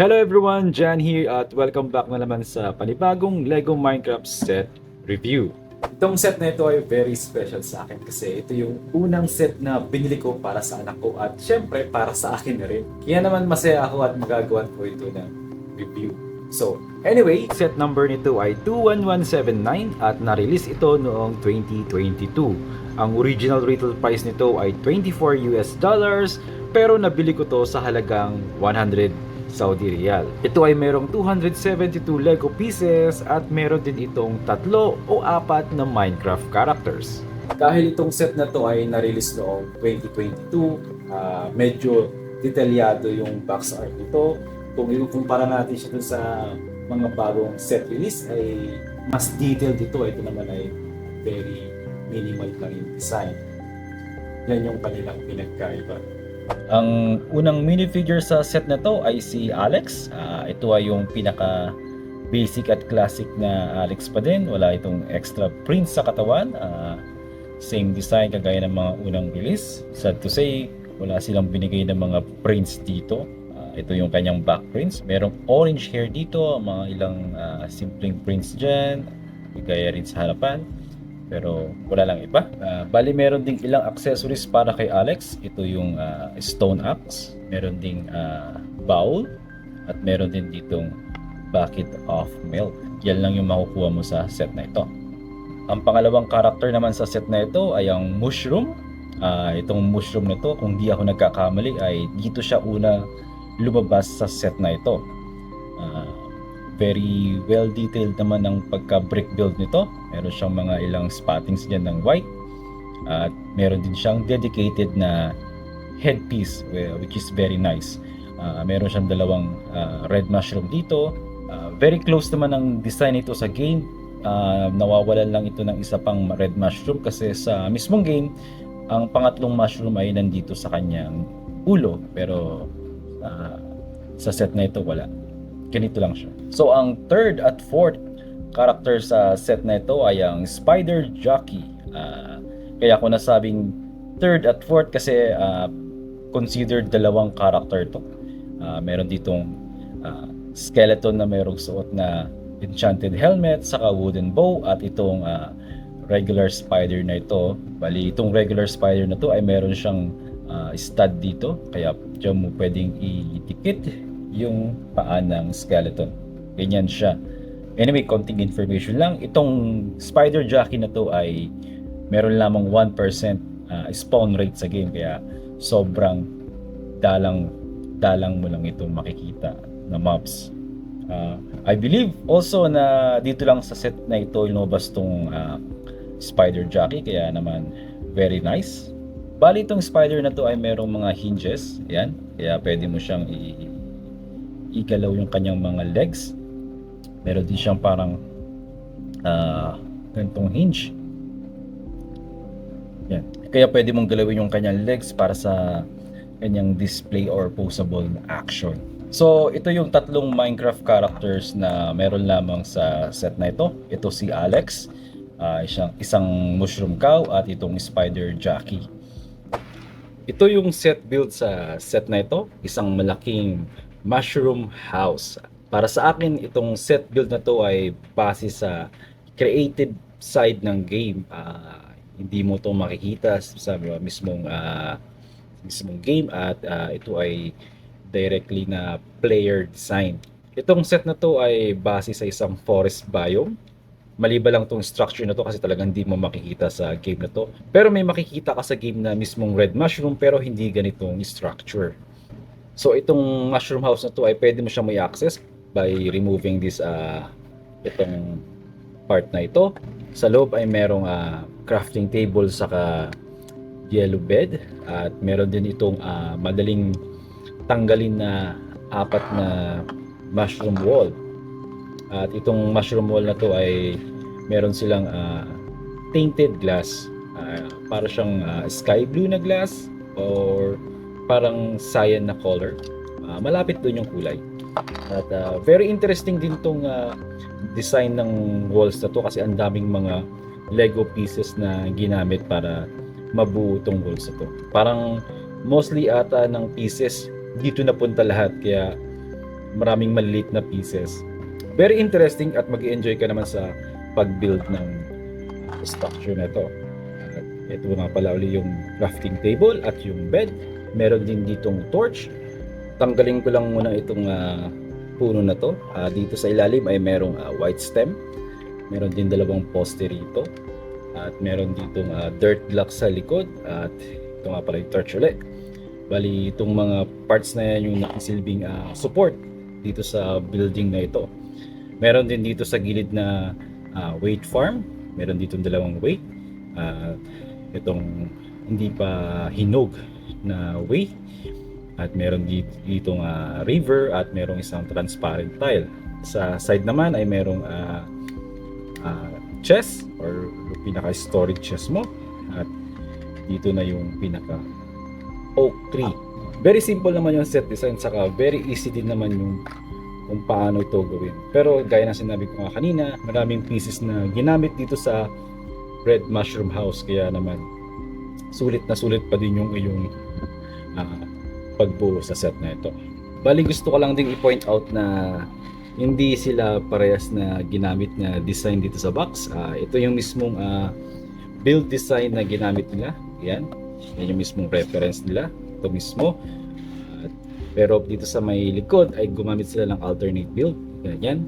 Hello everyone, Jan here at welcome back na naman sa panibagong LEGO Minecraft set review. Itong set na ito ay very special sa akin kasi ito yung unang set na binili ko para sa anak ko at syempre para sa akin na rin. Kaya naman masaya ako at magagawan ko ito ng review. So, anyway, set number nito ay 21179 at na-release ito noong 2022. Ang original retail price nito ay $24 pero nabili ko to sa halagang 100 Saudi Riyal. Ito ay merong 272 Lego pieces at meron din itong 3 o 4 na Minecraft characters. Dahil itong set na to ay na-release noong 2022, medyo detalyado yung box art nito. Kung ikukumpara natin siya dun sa mga bagong set release ay mas detailed dito. Ito naman ay very minimal lang yung design. Yan yung kanilang pinagkaiba. Ang unang minifigure sa set na to ay si Alex. Ito ay yung pinaka basic at classic na Alex pa din. Wala itong extra prints sa katawan. Same design kagaya ng mga unang release. Sad to say, wala silang binigay ng mga prints dito. Ito yung kanyang back prints. Merong orange hair dito, mga ilang simpleng prints dyan. Gaya rin sa harapan. Pero wala lang iba. Bali meron ding ilang accessories para kay Alex. Ito yung stone axe. Meron ding bowl. At meron din ditong bucket of milk. Yan lang yung makukuha mo sa set na ito. Ang pangalawang character naman sa set na ito ay ang mushroom. Itong mushroom na ito, kung di ako nagkakamali, ay dito siya una lumabas sa set na ito. Very well detailed naman ang pagka-brick build nito. Meron siyang mga ilang spottings dyan ng white. At meron din siyang dedicated na headpiece which is very nice. Meron siyang dalawang red mushroom dito. Very close naman ang design nito sa game. Nawawalan lang ito ng isa pang red mushroom kasi sa mismong game, ang pangatlong mushroom ay nandito sa kanyang ulo. Pero sa set na ito wala. Ganito lang siya. So ang third at fourth character sa set na ito ay ang Spider Jockey. Kaya ako nasabing third at fourth kasi considered dalawang character to. Meron ditong skeleton na mayroong suot na enchanted helmet, saka wooden bow, at itong regular spider na ito. Bali itong regular spider na to ay meron siyang stud dito, kaya diyan mo pwedeng idikit yung paa ng skeleton. Ganyan siya. Anyway, konting information lang. Itong Spider Jockey na to ay meron lamang 1% spawn rate sa game. Kaya sobrang dalang mo lang itong makikita na mobs. I believe also na dito lang sa set na ito lumabas tong Spider Jockey. Kaya naman very nice. Bali itong spider na to ay merong mga hinges. Ayan. Kaya pwede mo siyang igalaw yung kanyang mga legs. Meron din siyang parang ganitong hinge. Yan. Kaya pwede mong galawin yung kanyang legs para sa kanyang display or posable action. So ito yung tatlong Minecraft characters na meron lamang sa set na ito. Ito si Alex, isang mushroom cow, at itong Spider Jockey. Ito yung set build sa set na ito. Isang malaking mushroom house. Para sa akin, itong set build na to ay base sa creative side ng game. Hindi mo to makikita sa mismong game, at ito ay directly na player design. Itong set na to ay base sa isang forest biome. Maliba lang tong structure na to kasi talagang hindi mo makikita sa game na to. Pero may makikita ka sa game na mismong red mushroom pero hindi ganitong structure. So itong mushroom house na to ay pwede mo siyang may access by removing this itong part na ito. Sa loob ay merong crafting table saka yellow bed, at meron din itong madaling tanggalin na 4 na mushroom wall. At itong mushroom wall na to ay meron silang tainted glass. Para siyang sky blue na glass or parang cyan na color. Malapit doon yung kulay. At very interesting din tong design ng walls na to kasi ang daming mga Lego pieces na ginamit para mabuo tong walls na to. Parang mostly ata ng pieces dito napunta lahat, kaya maraming maliliit na pieces. Very interesting at mag-enjoy ka naman sa pag-build ng structure na ito. Ito nga pala ulit yung crafting table at yung bed. Meron din ditong torch. Tanggalin ko lang muna itong puno na to. Dito sa ilalim ay merong white stem. Meron din dalawang poste rito. At meron ditong dirt block sa likod. At ito nga pala yung torch ulit. Bali itong mga parts na yan yung nakisilbing support dito sa building na ito. Meron din dito sa gilid na weight farm. Meron ditong dalawang weight. Itong hindi pa hinog na way, at meron dito river, at merong isang transparent tile. Sa side naman ay merong chest or pinaka storage chest mo, at dito na yung pinaka oak tree. Very simple naman yung set design, saka very easy din naman yung kung paano ito gawin. Pero gaya ng sinabi ko nga kanina, maraming pieces na ginamit dito sa red mushroom house, kaya naman sulit na sulit pa din yung iyong pagbuo sa set na ito. Bali gusto ko lang ding i-point out na hindi sila parehas na ginamit na design dito sa box. Ito yung mismong build design na ginamit nila. Yan yung mismong reference nila. Ito mismo. Pero dito sa may likod ay gumamit sila ng alternate build. Ganyan.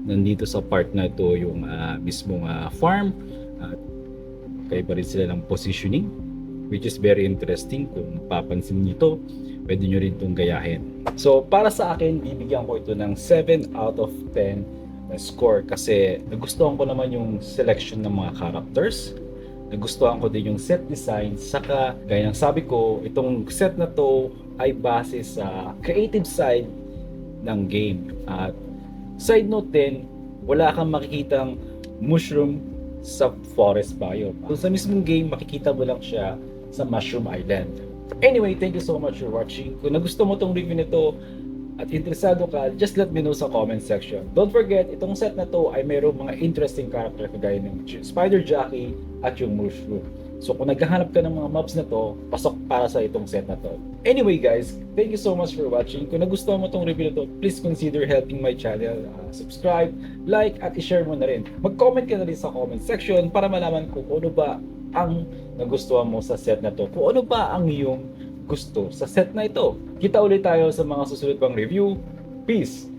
Nandito sa part na ito yung mismong farm, at kaya pa rin sila ng positioning, which is very interesting. Kung papansin niyo ito, pwede nyo rin itong gayahin. So para sa akin, bibigyan ko ito ng 7 out of 10 na score, kasi nagustuhan ko naman yung selection ng mga characters, nagustuhan ko din yung set design, saka gaya ng sabi ko, itong set na to ay base sa creative side ng game. At side note din, wala kang makikitang mushroom sa forest biome. So sa mismong game, makikita mo lang siya sa Mushroom Island. Anyway, thank you so much for watching. Kung nagusto mo tong review nito at interesado ka, just let me know sa comment section. Don't forget, itong set na to ay mayroong mga interesting character kagaya ng Spider Jockey at yung Mushroom. So kung naghahanap ka ng mga mobs na to, pasok para sa itong set na to. Anyway guys, thank you so much for watching. Kung nagustuhan mo itong review na to, please consider helping my channel. Subscribe, like, at i-share mo na rin. Mag-comment ka na rin sa comment section para malaman ko kung ano ba ang nagustuhan mo sa set na to. Kung ano ba ang iyong gusto sa set na ito. Kita ulit tayo sa mga susunod pang review. Peace!